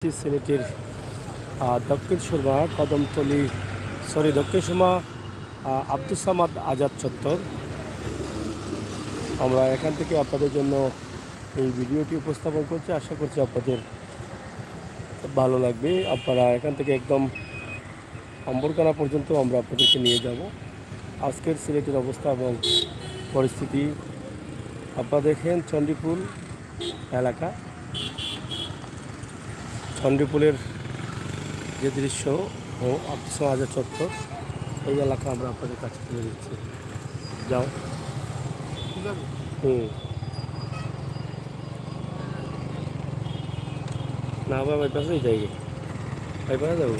সিলেটের দক্ষিণ সুরমা কদমতলী দক্ষিণ সুরমা আব্দুস সামাদ আজাদ চত্বর। আমরা এখান থেকে আপনাদের জন্য এই ভিডিওটি উপস্থাপন করছি। আশা করছি আপনাদের ভালো লাগবে। আপনারা এখান থেকে একদম আম্বরখানা পর্যন্ত আমরা আপনাদেরকে নিয়ে যাব। আজকের সিলেটের অবস্থা এবং পরিস্থিতি আপনারা দেখেন। চণ্ডীপুল এলাকা, চণ্ডীপুলের যে দৃশ্য ও আব্দুস সামাদ আজাদ চত্বর, এই এলাকা আমরা আপনাদের কাছে তুলে দিচ্ছি। যাও। না আবার বাইপাসেই যাই, বাইপাসে যাবো।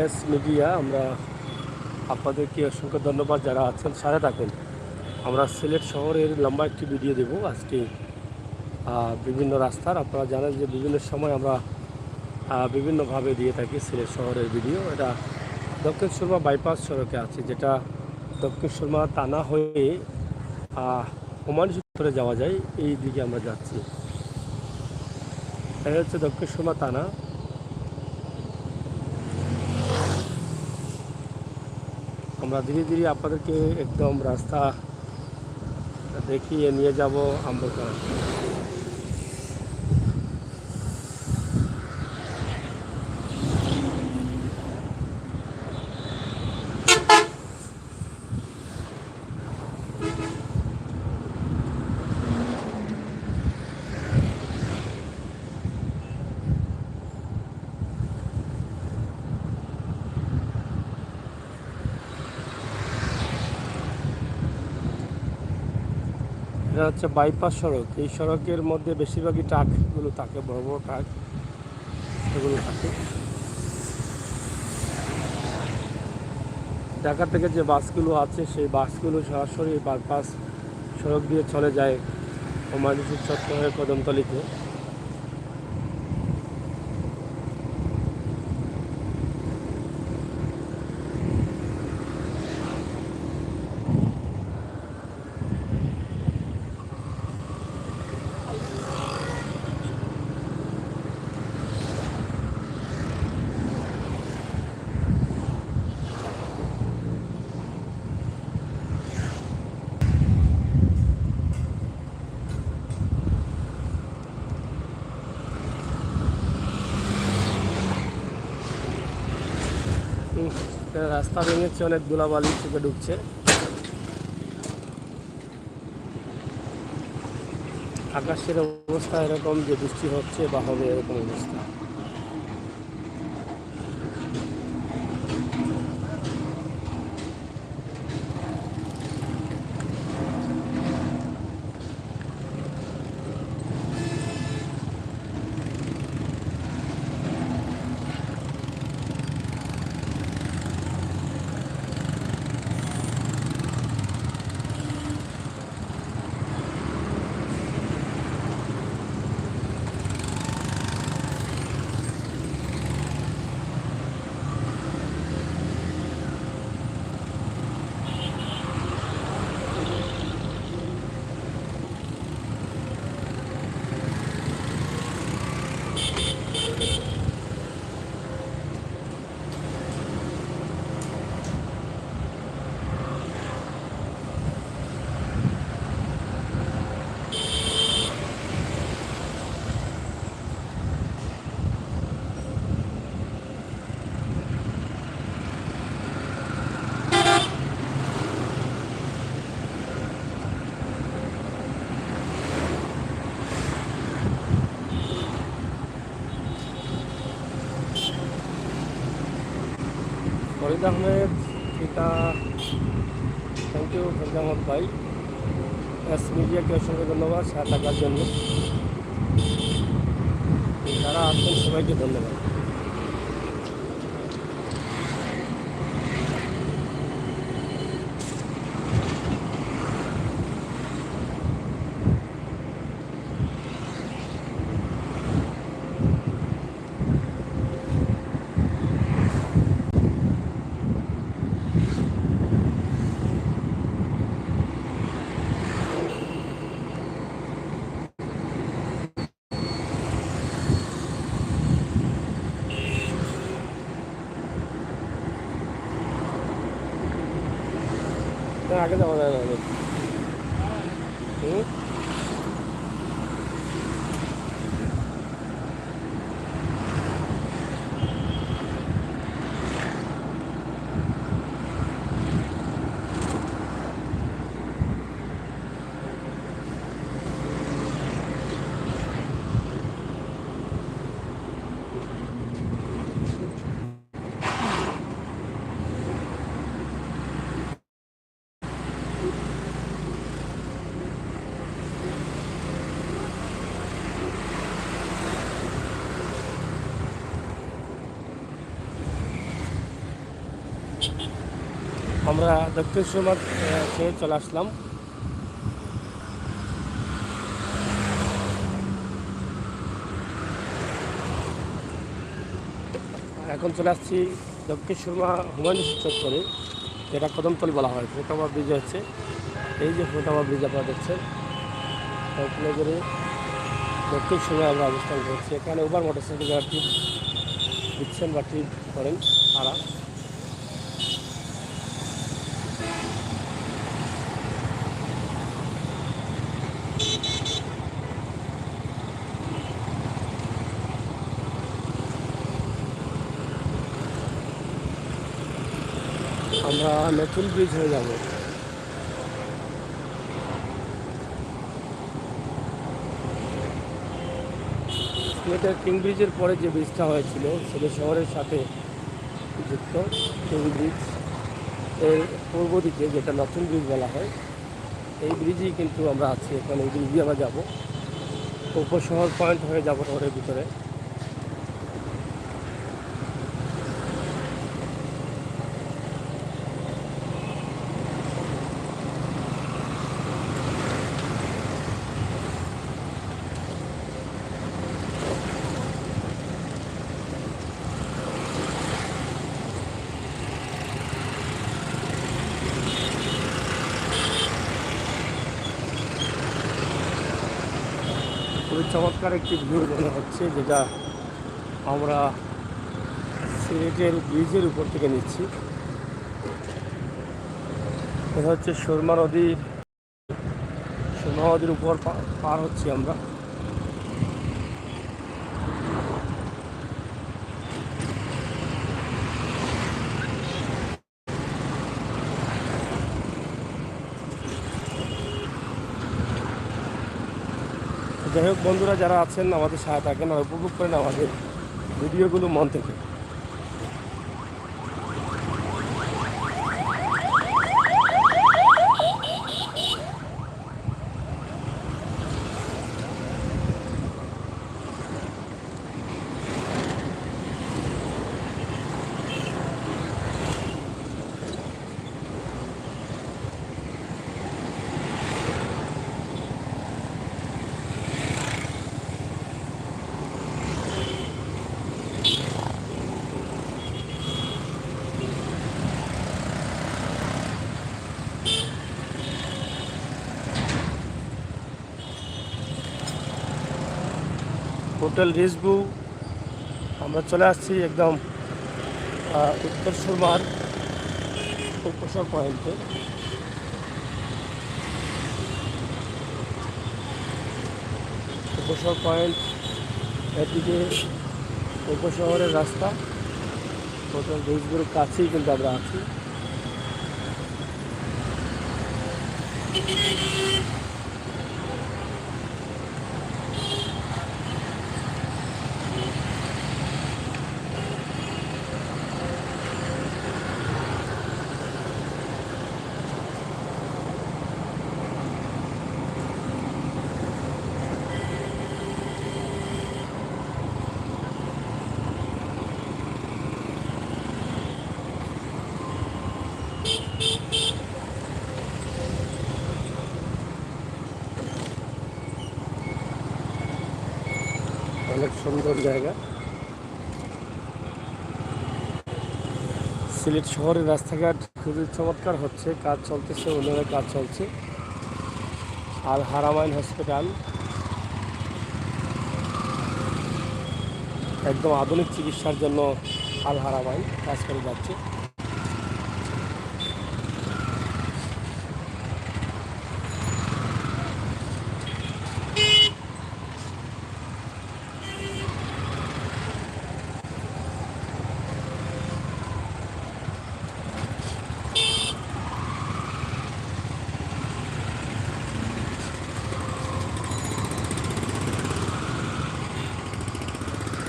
এস মিডিয়া, আমরা আপনাদেরকে অসংখ্য ধন্যবাদ যারা আছেন, সাথে থাকুন। আমরা সিলেট শহরের লম্বা একটি ভিডিও দেব আজকে। বিভিন্ন রাস্তার, আপনারা জানেন যে বিভিন্ন সময় আমরা বিভিন্নভাবে দিয়ে থাকি সিলেট শহরের ভিডিও। এটা দক্ষিণ সুরমা বাইপাস সড়কে আছে, যেটা দক্ষিণ সুরমা টানা হয়ে হুমায়ুন চত্বরে যাওয়া যায়। এই দিকে আমরা যাচ্ছি। এটা হচ্ছে দক্ষিণ সুরমা টানা। আমরা ধীরে ধীরে আপনাদেরকে একদম রাস্তা দেখিয়ে নিয়ে যাব আম্বরখানা। এটা হচ্ছে বাইপাস সড়ক। এই সড়কের মধ্যে বেশিরভাগই ট্রাকগুলো থাকে, বড় বড় ট্রাক সেগুলো থাকে। ঢাকা থেকে যে বাসগুলো আছে সেই বাসগুলো সরাসরি বাইপাস সড়ক দিয়ে চলে যায় হুমায়ুন চত্বর হয়ে কদমতলীতে। রাস্তা ভেঙেছে, অনেক ধুলাবালি থেকে ঢুকছে। আকাশের অবস্থা এরকম যে বৃষ্টি হচ্ছে বা হবে এরকম অবস্থা। ফরিদ আহমেদ, পিতা, থ্যাংক ইউ ফরিদ আহমদ ভাই। এস মিডিয়াকে অসংখ্য ধন্যবাদ সাথে থাকার জন্য। যারা আছেন সবাইকে ধন্যবাদ। না, আগে যাওয়া যায় না। হুম। আমরা দক্ষিণ সুরমা ছেড়ে চলে আসলাম। এখন চলে আসছি দক্ষিণ সুরমা হুমায়ুন চত্বরে, যেটা কদমতল বলা হয়। ফোটাবা ব্রিজ হচ্ছে, এই যে ফোটাবা ব্রিজ আপনারা দেখছেন, ওখানে করে দক্ষিণ সুরমা আমরা অবস্থান করছি। এখানে উবার মোটরসাইকেল যারা ট্রিপ দিচ্ছেন বা ট্রিপ করেন তারা। আমরা নতুন ব্রিজ হয়ে যাব। সিলেটের কিং ব্রিজের পরে যে ব্রিজটা হয়েছিল সিলেট শহরের সাথে যুক্ত কিং ব্রিজ, এর পূর্ব দিকে যেটা নতুন ব্রিজ বলা হয়, এই ব্রিজেই কিন্তু আমরা আছি। এখন এই ব্রিজ দিয়ে আমরা যাবো, উপশহর পয়েন্ট হয়ে যাবো শহরের ভিতরে। খুবই চমৎকার একটি ভিউ মনে হচ্ছে, যেটা আমরা সিলেটের ব্রিজের উপর থেকে নিচ্ছি। এটা হচ্ছে সুরমা নদীর উপর পার হচ্ছি আমরা। যাই হোক বন্ধুরা, যারা আছেন আমাদের সাথে থাকেন আর উপভোগ করেন আমাদের ভিডিওগুলো মন থেকে। হোটেল রিজভু, আমরা চলে আসছি একদম উত্তর সুরমার উপসর পয়েন্টে। উপসর পয়েন্ট এদিকে উপশহরের রাস্তা, হোটেল রিজভুর কাছেই কিন্তু আমরা আছি। অনেক সুন্দর জায়গা। সিলেট শহরের রাস্তাঘাট খুবই চমৎকার হচ্ছে, কাজ চলতেছে, উন্নয়নের কাজ চলছে। আল হারামাইন হসপিটাল একদম আধুনিক চিকিৎসার জন্য আল হারামাইন কাজ করে যাচ্ছে।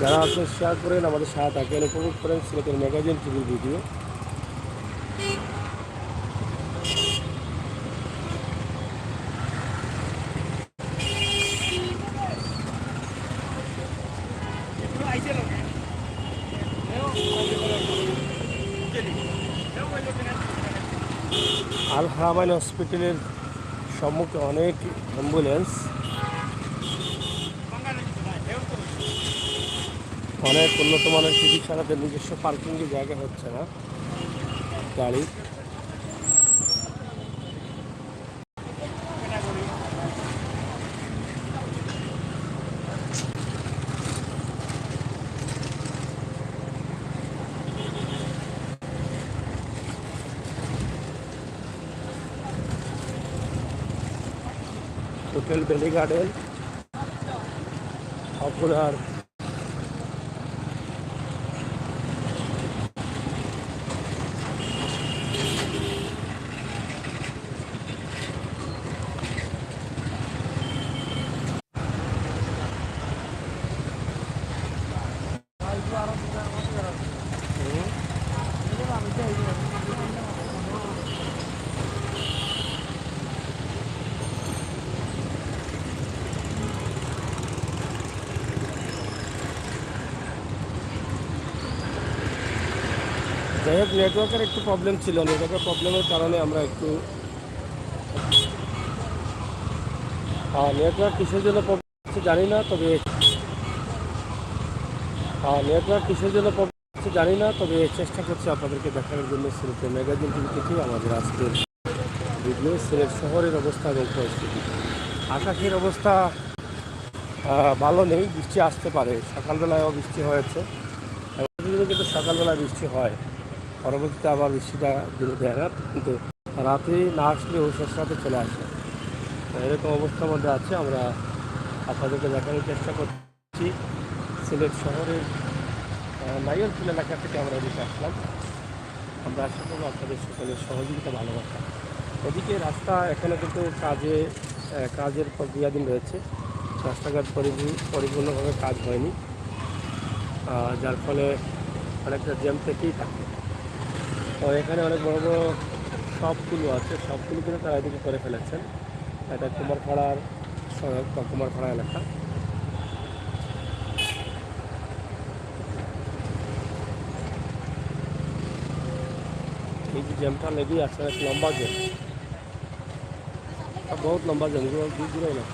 যারা আছেন শেয়ার করেন, আমাদের সাথে থাকেন, উপভোগ করেন সিলেটের ম্যাগাজিন টিভির ভিডিও। আল হারামাইন হসপিটালের সম্মুখে অনেক অ্যাম্বুলেন্স, অনেক উন্নত মানের চিকিৎসালয়দের নিজস্ব পার্কিংয়ের জায়গা হচ্ছে না গাড়ি। হোটেল বেলি গার্ডেন, আপনার যাই হোক, নেটওয়ার্কের একটু প্রবলেম ছিল। নেটওয়ার্কের প্রবলেমের কারণে আমরা একটু নেটওয়ার্ক কিসের জন্য প্রবলেম হচ্ছে জানি না, তবে চেষ্টা করছি আপনাদেরকে দেখানোর জন্য সিলেটের ম্যাগাজিন টিভি থেকে আমাদের আজকের ভিডিও। সিলেট শহরের অবস্থা এবং পরিস্থিতি, আকাশের অবস্থা ভালো নেই, বৃষ্টি আসতে পারে। সকালবেলায়ও বৃষ্টি হয়েছে, কিন্তু সকালবেলায় বৃষ্টি হয়, পরবর্তীতে আবার বৃষ্টিটা দিনে দেয় না, কিন্তু রাতে না আসলেও শেষ রাতে চলে আসে। এরকম অবস্থার মধ্যে আছে। আমরা আপনাদেরকে দেখানোর চেষ্টা করছি সিলেট শহরের নাইয়ারপুল এলাকা থেকে আমরা এদিকে আসলাম। আমরা আশা করবো আপনাদের সকলের সহযোগিতা, ভালোবাসা। ওদিকে রাস্তা এখানে কিন্তু কাজের প্রক্রিয়াধীন রয়েছে, রাস্তাঘাট পরিপূর্ণভাবে কাজ হয়নি, যার ফলে অনেকটা জ্যাম থেকেই থাকে। তো এখানে অনেক বড় বড় শপগুলো আছে, শপগুলো কিন্তু তারা এদিকে করে ফেলেছেন। এটা কুমারপাড়া এলাকা। এই যে জ্যামটা লেগেই আছে, অনেক লম্বা জ্যাম, বহুত লম্বা জ্যাম, দূরে না।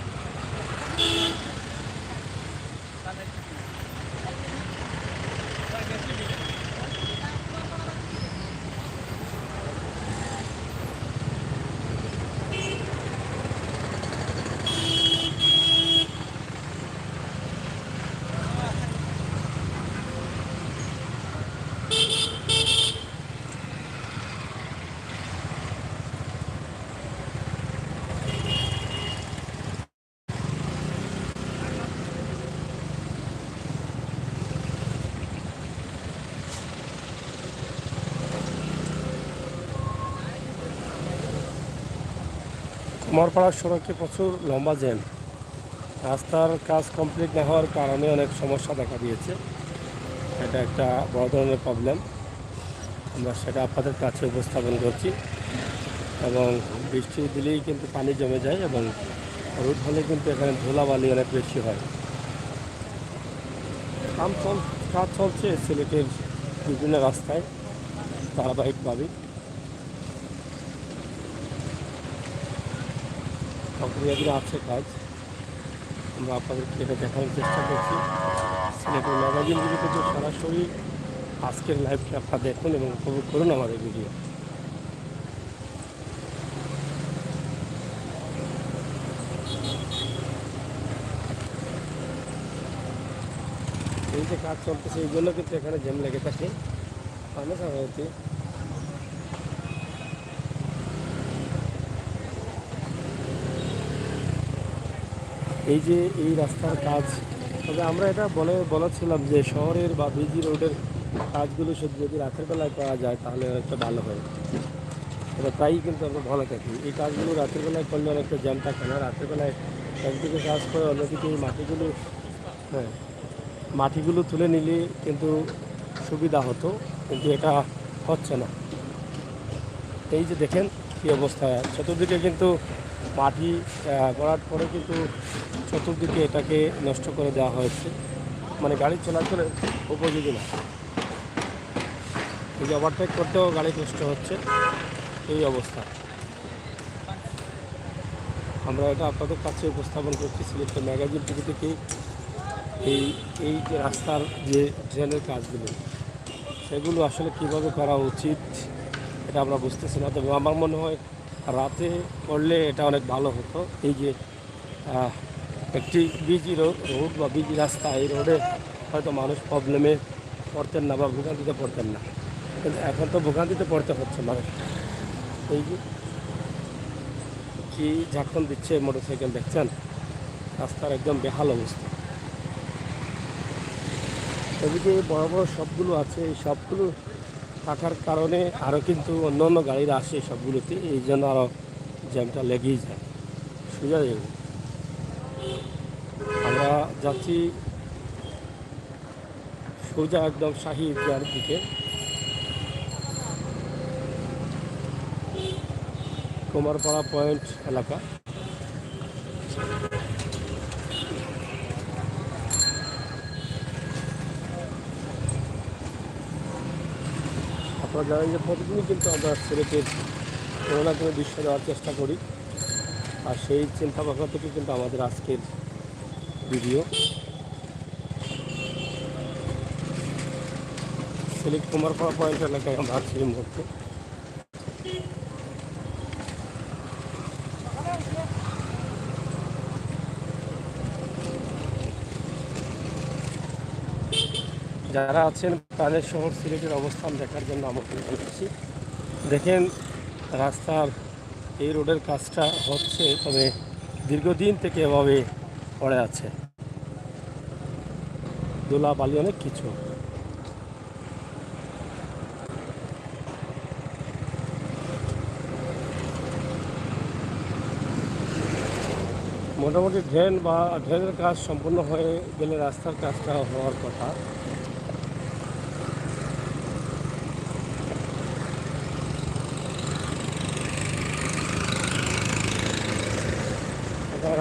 কুমারপাড়ার সড়কে প্রচুর লম্বা জ্যাম, রাস্তার কাজ কমপ্লিট না হওয়ার কারণে অনেক সমস্যা দেখা দিয়েছে। এটা একটা বড় ধরনের প্রবলেম, আমরা সেটা আপনাদের কাছে উপস্থাপন করছি। এবং বৃষ্টি দিলেই কিন্তু পানি জমে যায়, এবং রোদ হলে কিন্তু এখানে ধুলাবালি অনেক বেশি হয়। কাজ চলছে সিলেটের বিভিন্ন রাস্তায় ধারাবাহিকভাবে। প্রক্রিয়াধীন আছে কাজ, আমরা আপনাদেরকে এটা দেখানোর চেষ্টা করছি। সিলেটের ম্যাগাজিনগুলি থেকে সরাসরি আজকের লাইভটি আপনারা দেখুন এবং উপভোগ করুন আমাদের ভিডিও। এই যে কাজ চলতেছে, এই জন্য কিন্তু এখানে জ্যাম লেগে থাকে। এই যে এই রাস্তার কাজ, তবে আমরা এটা বলেছিলাম যে শহরের বা বিজি রোডের কাজগুলো যদি রাতের বেলায় করা যায় তাহলে অনেকটা ভালো হয়। এটা প্রায়ই কিন্তু আমরা ভালো থাকি, এই কাজগুলো রাতের বেলায় করলে অনেকটা জ্যাম থাকে না। রাতের বেলায় একদিকে কাজ করে অন্যদিকে এই মাটিগুলো, হ্যাঁ, মাটিগুলো তুলে নিলে কিন্তু সুবিধা হতো, কিন্তু এটা হচ্ছে না। এই যে দেখেন কী অবস্থা, চতুর্দিকে কিন্তু মাটি করার পরে কিন্তু চতুর্দিকে এটাকে নষ্ট করে দেওয়া হয়েছে, মানে গাড়ি চলাচলের উপযোগী না। এই যে ওভারটেক করতেও গাড়ি কষ্ট হচ্ছে, এই অবস্থা। আমরা এটা আপনাদের কাছে উপস্থাপন করছি সিলেটের ম্যাগাজিন টিভি থেকে। এই এই যে রাস্তার যে ড্রেনের কাজগুলো, সেগুলো আসলে কিভাবে করা উচিত এটা আমরা বুঝতেছি না। তবে আমার মনে হয় রাতে করলে এটা অনেক ভালো হতো। এই যে একটি বিজি রোড বা বিজি রাস্তা, এই রোডে হয়তো মানুষ প্রবলেমে পড়তেন না বা ভোগান্তিতে পড়তেন না, কিন্তু এখন তো ভোগান্তিতে পড়তে হচ্ছে মানুষ। এই যে কি ঝাঁকুন দিচ্ছে মোটরসাইকেল, দেখছেন রাস্তার একদম বেহাল অবস্থা। এদিকে বড় বড় সবগুলো আছে, এই সবগুলো থাকার কারণে আরও কিন্তু অন্য অন্য গাড়িরা আসে সবগুলোতে, এই জন্য আরও জ্যামটা লেগেই যায়, সোজা যাবে। আমরা যাচ্ছি সোজা একদম শাহী ঈদগাহর দিকে, কুমারপাড়া পয়েন্ট এলাকা। আপনারা জানেন যে প্রতিদিনই কিন্তু আমরা সিলেটের কোনো না কোনো দৃশ্য দেওয়ার চেষ্টা করি, আর সেই চিন্তা ভাবনা থেকে কিন্তু আমাদের আজকের ভিডিও। সিলেট কুমারপাড়া পয়েন্ট এলাকায় আমরা আছি এই মুহূর্তে। যারা আছেন প্রাণের শহর সিলেটের অবস্থান দেখার জন্য আমন্ত্রণ জানাচ্ছি। দেখেন রাস্তার এই রোডের কাজটা হচ্ছে, তবে দীর্ঘদিন থেকে এভাবে পড়ে আছে, দোলা বালি অনেক কিছু। মোটামুটি ড্রেনের কাজ সম্পূর্ণ হয়ে গেলে রাস্তার কাজটা হওয়ার কথা।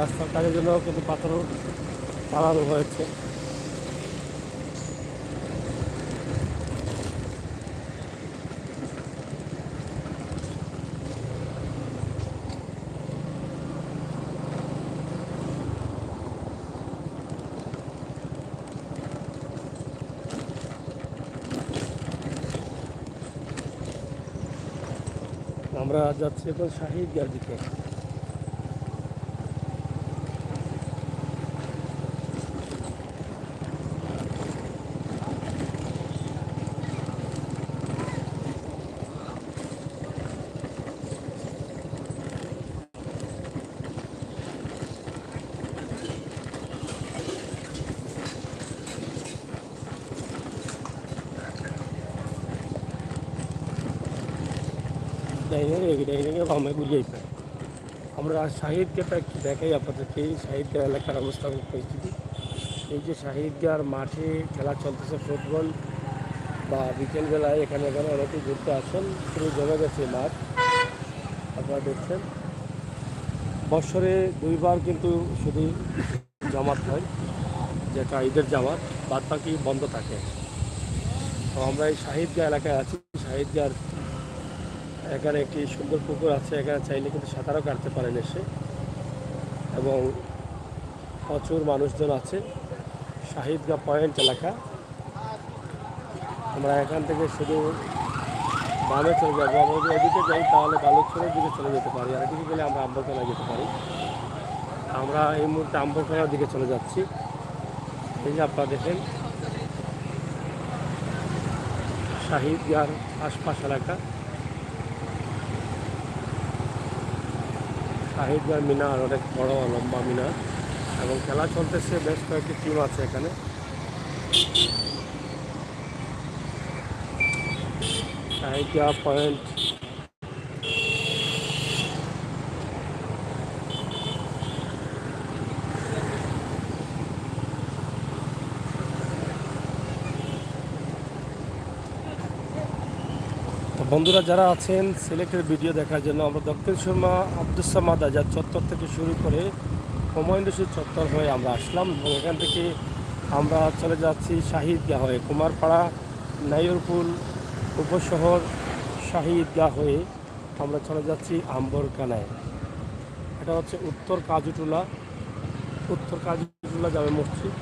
রাস্তার কাজের জন্য কিন্তু পাথরও পালানো হয়েছে। আমরা যাচ্ছি এখন শাহী ঈদগাহর দিকে। ডাইনিংয়ে বামে ঘুরিয়ে পাই। আমরা শাহী ঈদগাহটা একটু দেখাই আপনাদেরকে। এই শাহী ঈদগাহ এলাকার অবস্থা পরিস্থিতি। এই যে শাহী ঈদগাহর মাঠে খেলা চলতেছে ফুটবল, বা বিকেলবেলায় এখানে অনেকেই ঘুরতে আসেন, পুরো জমে গেছে মাঠ। আপনারা দেখছেন বছরে দুইবার কিন্তু শুধু জামাত হয়, যেটা ঈদের জামাত, বাদ বাকি বন্ধ থাকে। তো আমরা এই শাহী ঈদগাহ এলাকায় আছি। শাহী ঈদগাহর এখানে একটি সুন্দর পুকুর আছে, এখানে চাইলে কিন্তু সাঁতারও কাটতে পারেন এসে, এবং প্রচুর মানুষজন আছে। শাহী ঈদগাহ পয়েন্ট এলাকা। আমরা এখান থেকে শুধু বামে চলে যাবো। আমরা যদি এদিকে যাই তাহলে বালুরছড়ির দিকে চলে যেতে পারি, আর এদিকে গেলে আমরা আম্বরখানায় যেতে পারি। আমরা এই মুহূর্তে আম্বরখানার দিকে চলে যাচ্ছি। এই যে আপনারা দেখেন শাহী ঈদগাহর আশপাশ এলাকা, শাহী ঈদগাহ মিনার অনেক বড় লম্বা মিনার, এবং খেলা চলতেছে। বেশ কয়েকটি টিম আছে এখানে। শাহী ঈদগাহ পয়েন্ট বন্ধুরা যারা আছেন সিলেক্টের ভিডিও দেখার জন্য, আমরা দক্ষিণ সুরমা আব্দুস সামাদ আজাদ চত্বর থেকে শুরু করে হুমায়ুন রশিদ চত্বর হয়ে আমরা আসলাম এবং এখান থেকে আমরা চলে যাচ্ছি শাহীদগাহ হয়ে কুমারপাড়া, নাইরপুল উপশহর শাহীদগাহ হয়ে আমরা চলে যাচ্ছি আম্বরকানায়। এটা হচ্ছে উত্তর কাজুটুলা জামে মসজিদ।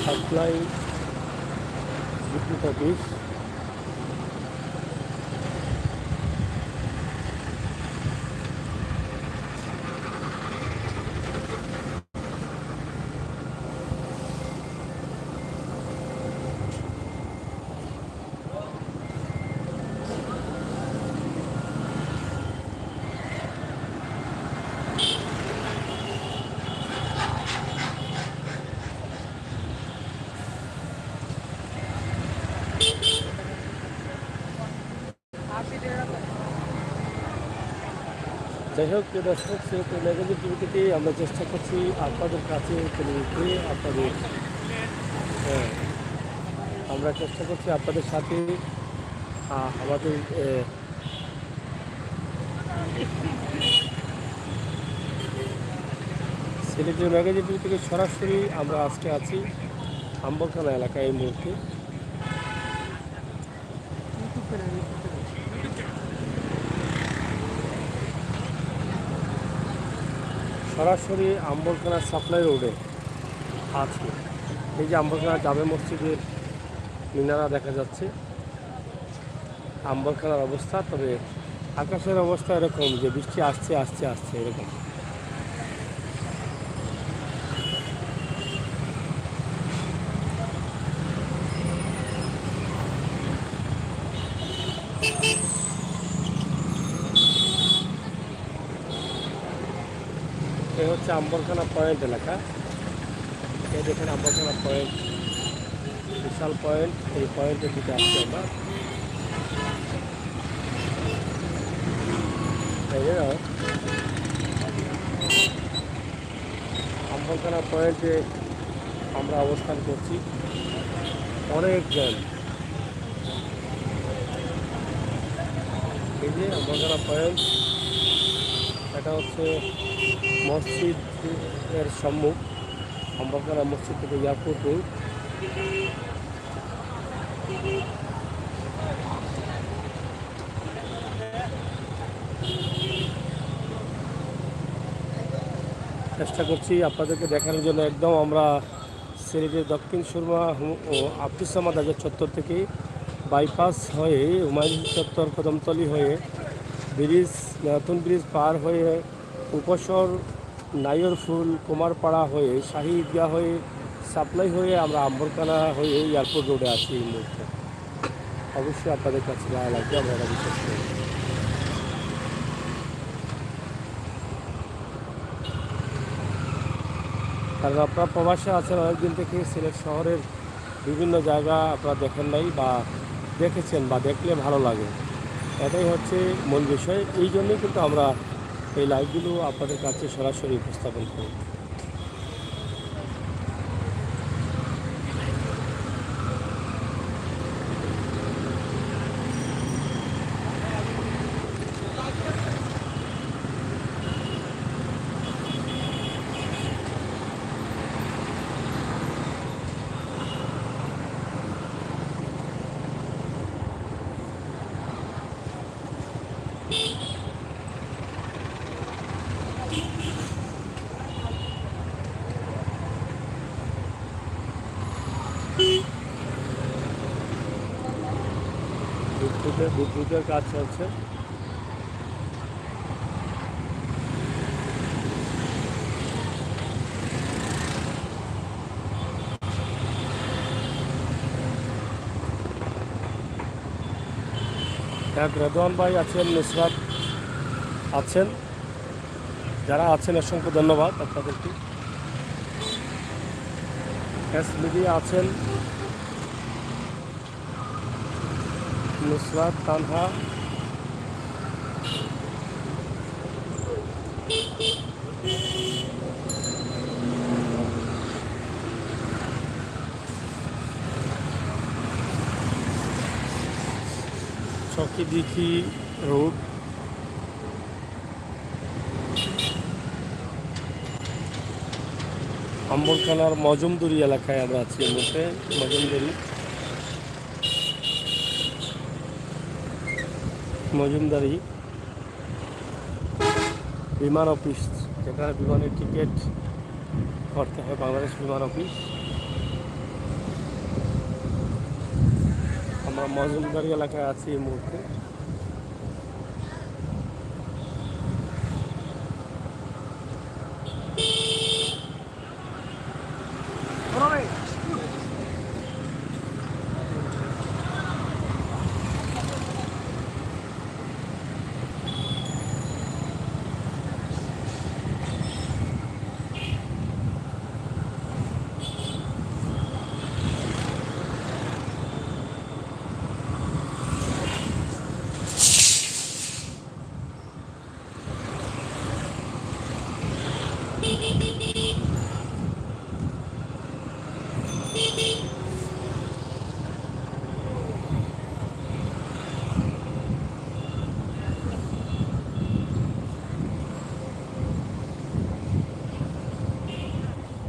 সাপ্লাই বিদ্যুৎ অফিস। যাই হোক দর্শক, সেহেতু ম্যাগাজিন টিভি থেকে আমরা চেষ্টা করছি আপনাদের কাছে তুলে দিতে, আপনাদের আমরা চেষ্টা করছি আপনাদের সাথে আমাদের সিলেটের ম্যাগাজিন টিভি থেকে সরাসরি আমরা আজকে আছি আম্বরখানা এলাকায় এই মুহূর্তে। সরাসরি আম্বরখানা সাপ্লাই রোডে আছে। এই যে আম্বরখানা জামে মসজিদের মিনারা দেখা যাচ্ছে। আম্বরখানার অবস্থা, তবে আকাশের অবস্থা এরকম যে বৃষ্টি আসছে এরকম। এই হচ্ছে আম্বরখানা পয়েন্ট এলাকা। এই দেখেন আম্বরখানা পয়েন্ট, বিশাল পয়েন্ট। এই পয়েন্টের দিকে আসছি আমরা। আম্বরখানা পয়েন্টে আমরা অবস্থান করছি। অনেক জ্যাম। এই যে আম্বরখানা পয়েন্ট, এটা হচ্ছে মসজিদের সম্মুখ। আম্বরখানা মসজিদ থেকে এয়ারপোর্ট রোড। চেষ্টা করছি আপনাদেরকে দেখানোর জন্য। একদম আমরা সিলেটের দক্ষিণ সুরমা ও আব্দুস সামাদ আজাদ চত্বর থেকে বাইপাস হয়ে হুমায়ুন চত্বর, কদমতলি হয়ে ব্রিজ, নতুন ব্রিজ পার হয়ে উপশহর, নাইরফুল, কুমারপাড়া হয়ে শাহীদগাহ হয়ে সাপ্লাই হয়ে আমরা আম্বরখানা হয়ে এয়ারপোর্ট রোডে আছি এই মুহূর্তে। অবশ্যই আপনাদের কাছে ভালো লাগবে, আমরা এটা বিশ্বাস করি। কারণ আপনারা প্রবাসে আছেন অনেকদিন থেকে, সিলেট শহরের বিভিন্ন জায়গা আপনারা দেখেন নাই বা দেখেছেন, বা দেখলে ভালো লাগে। এটাই হচ্ছে মূল বিষয়। এই জন্যই কিন্তু আমরা এই লাইভগুলো আপনাদের কাছে সরাসরি উপস্থাপন করি। মধ্যে বুদবুদের কাজ চলছে। এক রেদওয়ান ভাই আছেন, নুসরাত আছেন, যারা আছেন অসংখ্য ধন্যবাদ আপনাদেরকে। এস মিডিয়া আছেন, নুসরাত, তানহা, চকিদিঘি রোড, আম্বরখানার মজুমদারি এলাকায় আমরা আছি এই মুহূর্তে। মজুমদারি বিমান অফিস, যেখানে বিমানের টিকিট করতে হয়, বাংলাদেশ বিমান অফিস। আমরা মজুমদারি এলাকায় আছি এই মুহূর্তে।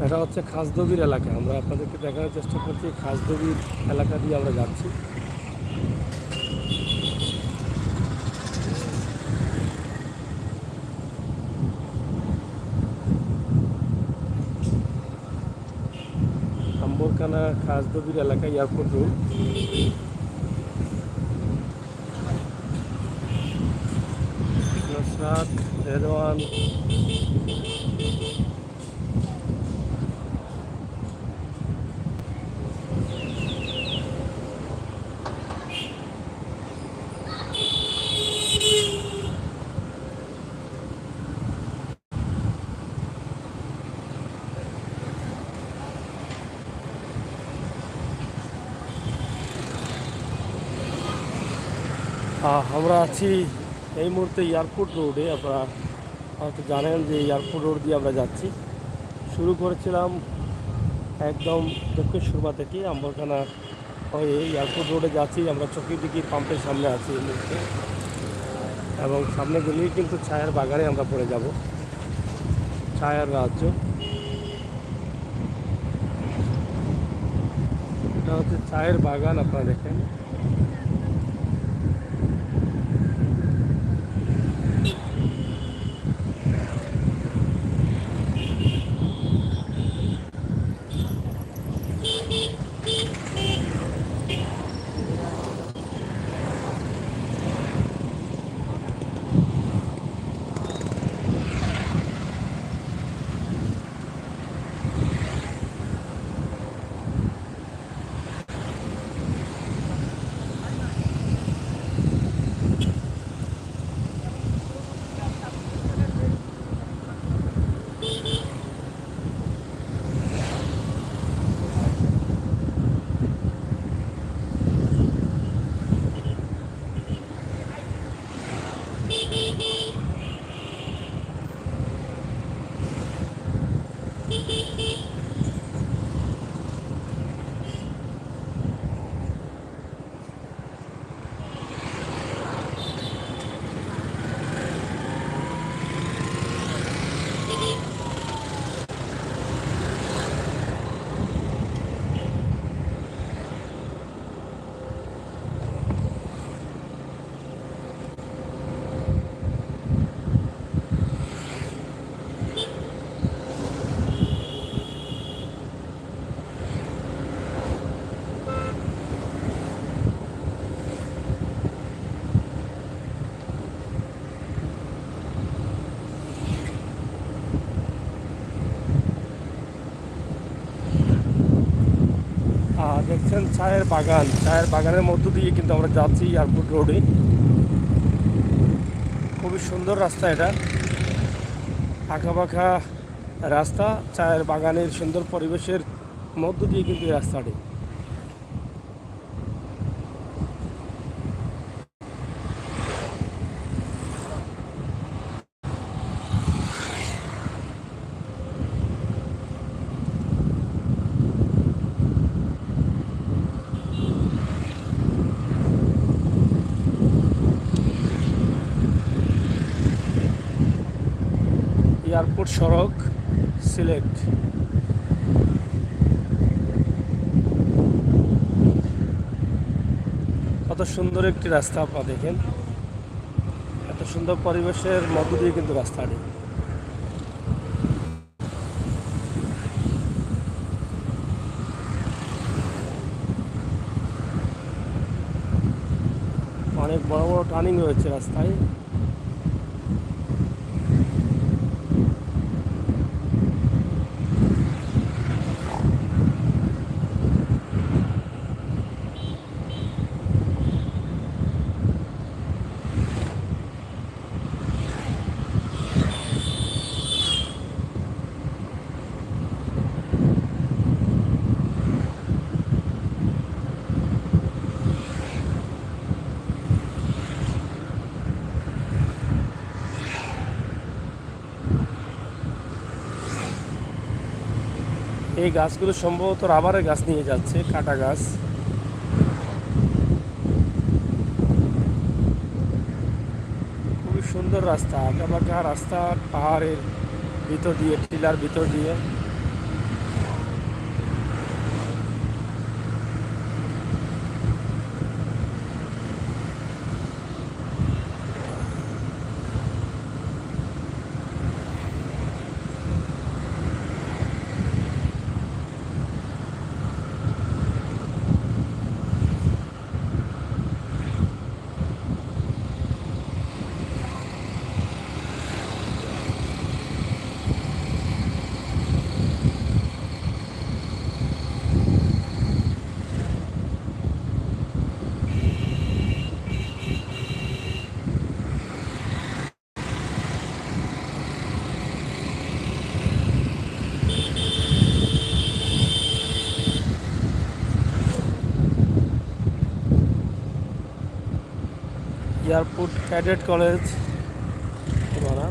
এটা হচ্ছে খাসদবির এলাকা। আমরা আপনাদেরকে দেখানোর চেষ্টা করছি, খাসদবির এলাকা দিয়ে আমরা যাচ্ছি। আম্বরখানা খাসদবির এলাকা, এয়ারপোর্ট রোড। নুসরাত, রেদওয়ান, আমরা আছি এই মুহূর্তে এয়ারপোর্ট রোডে। আপনারা হয়তো জানেন যে এয়ারপোর্ট রোড দিয়ে আমরা যাচ্ছি। শুরু করেছিলাম একদম দক্ষিণ সুরমা থেকে, আম্বরখানা হয়ে এয়ারপোর্ট রোডে যাচ্ছি। আমরা চকিদিঘি পাম্পের সামনে আছি এই মুহূর্তে, এবং সামনে গেলেই কিন্তু চায়ের বাগানে আমরা পড়ে যাব। চায়ের রাজ্য, এটা হচ্ছে চায়ের বাগান। আপনারা দেখেন দেখছেন চায়ের বাগান, চায়ের বাগানের মধ্য দিয়ে কিন্তু আমরা যাচ্ছি এয়ারপোর্ট রোডে। খুবই সুন্দর রাস্তা এটা, আঁকা বাঁকা রাস্তা, চায়ের বাগানের সুন্দর পরিবেশের মধ্য দিয়ে কিন্তু এই রাস্তাটি। এয়ারপোর্ট সড়ক, সিলেট। কত সুন্দর একটি রাস্তা, আপনারা দেখেন, এত সুন্দর পরিবেশের মধ্য দিয়ে কিন্তু রাস্তাটি। অনেক বড় বড় টার্নিং রয়েছে রাস্তায়। এই গাছগুলো সম্ভবত রাবারের গাছ নিয়ে যাচ্ছে, কাটা গাছ। খুবই সুন্দর রাস্তা, আঁকা বাঁকা রাস্তা, পাহাড়ের ভিতর দিয়ে, টিলার ভিতর দিয়ে। এয়ারপোর্ট ক্যাডেট কলেজ ঠিকানা।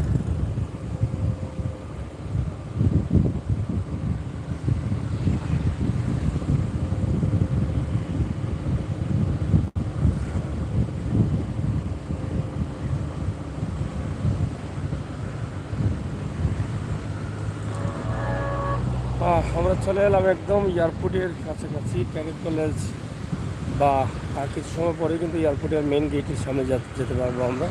আমরা চলে এলাম একদম এয়ারপোর্টের কাছাকাছি। ক্যাডেট কলেজ বা আর কিছু সময় পরে কিন্তু এয়ারপোর্টের মেন গেটের সামনে যেতে পারবো আমরা।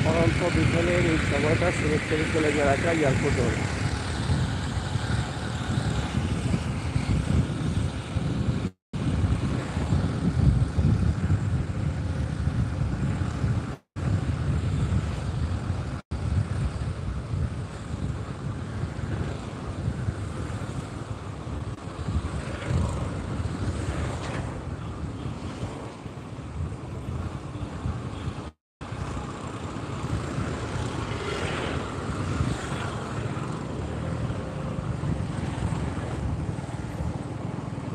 অনন্ত বিকেলের এই সময়টা সিলেট ক্যাডেট কলেজের এলাকা এয়ারপোর্ট রোড।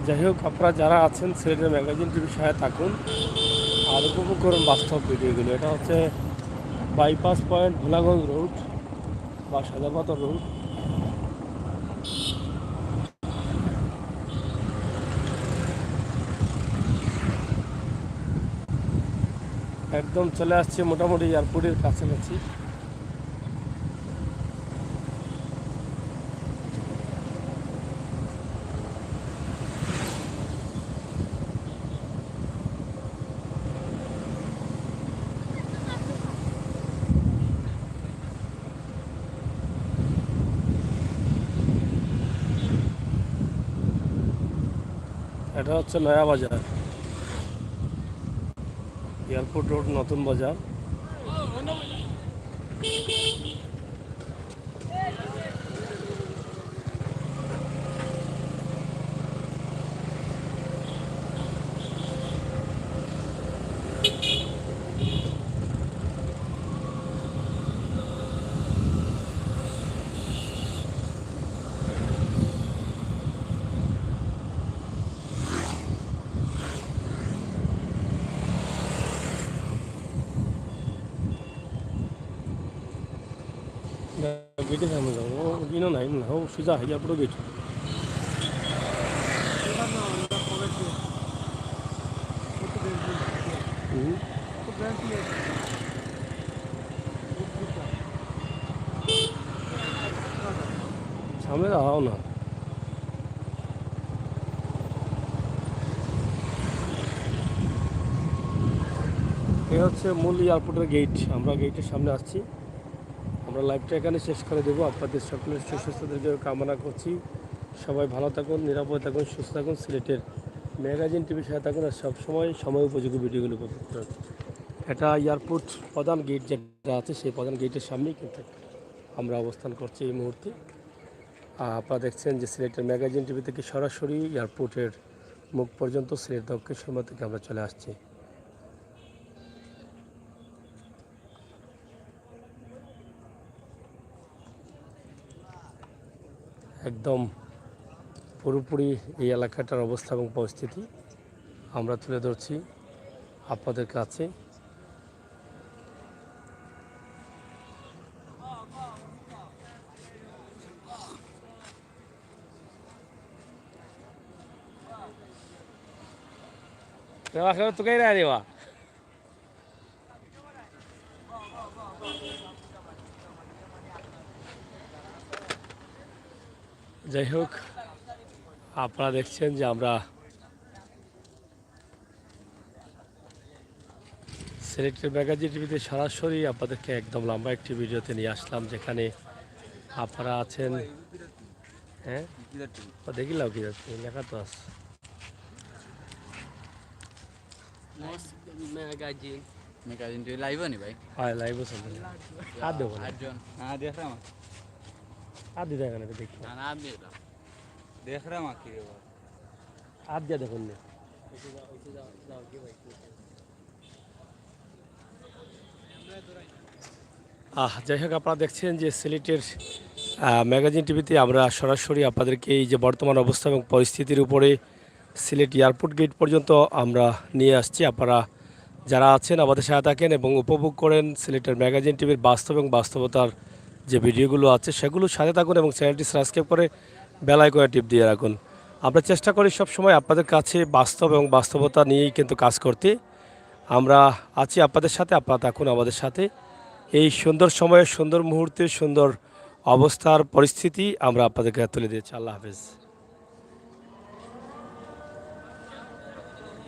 যাই হোক, আপনারা যারা আছেন সিলেটের ম্যাগাজিন টিভির সাথে থাকুন আর উপভোগ করুন বাস্তব ভিডিওগুলো। এটা হচ্ছে বাইপাস পয়েন্ট, ভোলাগঞ্জ রোড বা সাজাপাতর রোড। একদম চলে আসছে মোটামুটি এয়ারপোর্টের কাছাকাছি। এটা হচ্ছে নয়া বাজার, এয়ারপোর্ট রোড, নতুন বাজার। গেটের সামনে যাবো, ইনো নাই না, ও সোজা এয়ারপোর্ট গেট। সামনে যাও না। এই হচ্ছে মূল এয়ারপোর্টের গেট। আমরা গেটের সামনে আসছি। আমরা লাইভটা এখানে শেষ করে দেবো। আপনাদের সকলের সুস্বাস্থ্যের কামনা করছি। সবাই ভালো থাকুন, নিরাপদ থাকুন, সুস্থ থাকুন। সিলেটের ম্যাগাজিন টিভির সাথে থাকুন আর সবসময় সময় উপযোগী ভিডিওগুলো করতে থাকুন। এটা এয়ারপোর্ট প্রধান গেট যেটা আছে, সেই প্রধান গেটের সামনেই কিন্তু আমরা অবস্থান করছি এই মুহূর্তে। আপনারা দেখছেন যে সিলেটের ম্যাগাজিন টিভি থেকে সরাসরি এয়ারপোর্টের মুখ পর্যন্ত সিলেট দক্ষিণ সীমা থেকে আমরা চলে আসছি। একদম পুরোপুরি এই এলাকাটার অবস্থা এবং পরিস্থিতি আমরা তুলে ধরছি আপনাদের কাছে। যাই হোক, আপনারা দেখছেন যে আমরা সিলেটের ম্যাগাজিন টিভিতে সরাসরি আপনাদেরকে একদম লম্বা একটি ভিডিওতে নিয়ে আসলাম, যেখানে আপনারা আছেন। হ্যাঁ, দেখিলাম কি যাচ্ছে লেখা তো আছে ম্যাগাজিন টিভি লাইভ নি ভাই? হ্যাঁ, লাইভ আছে। আর দেবো না, আটজন না দেখ রে মা, আর দিতে এখানে দেখি, না না আমি দেখ রে মা কি রে আর দিয়া দেখুন না। যাই হোক, আপনারা দেখছেন যে সিলেটের ম্যাগাজিন টিভিতে আমরা সরাসরি আপনাদেরকে এই যে বর্তমান অবস্থা এবং পরিস্থিতির উপরে সিলেট এয়ারপোর্ট গেট পর্যন্ত আমরা নিয়ে আসছি। আপনারা যারা আছেন আমাদের সাথে থাকেন এবং উপভোগ করেন সিলেটের ম্যাগাজিন টিভির বাস্তব এবং বাস্তবতার যে ভিডিওগুলো আছে সেগুলো সাথে থাকুন এবং চ্যানেলটি সাবস্ক্রাইব করে বেল আইকনে টিপ দিয়ে রাখুন। আমরা চেষ্টা করি সবসময় আপনাদের কাছে বাস্তব এবং বাস্তবতা নিয়েই কিন্তু কাজ করতে। আমরা আছি আপনাদের সাথে, আপনারা থাকুন আমাদের সাথে। এই সুন্দর সময়ে, সুন্দর মুহূর্তে, সুন্দর অবস্থার পরিস্থিতি আমরা আপনাদেরকে তুলে দিয়েছি। আল্লাহ হাফেজ।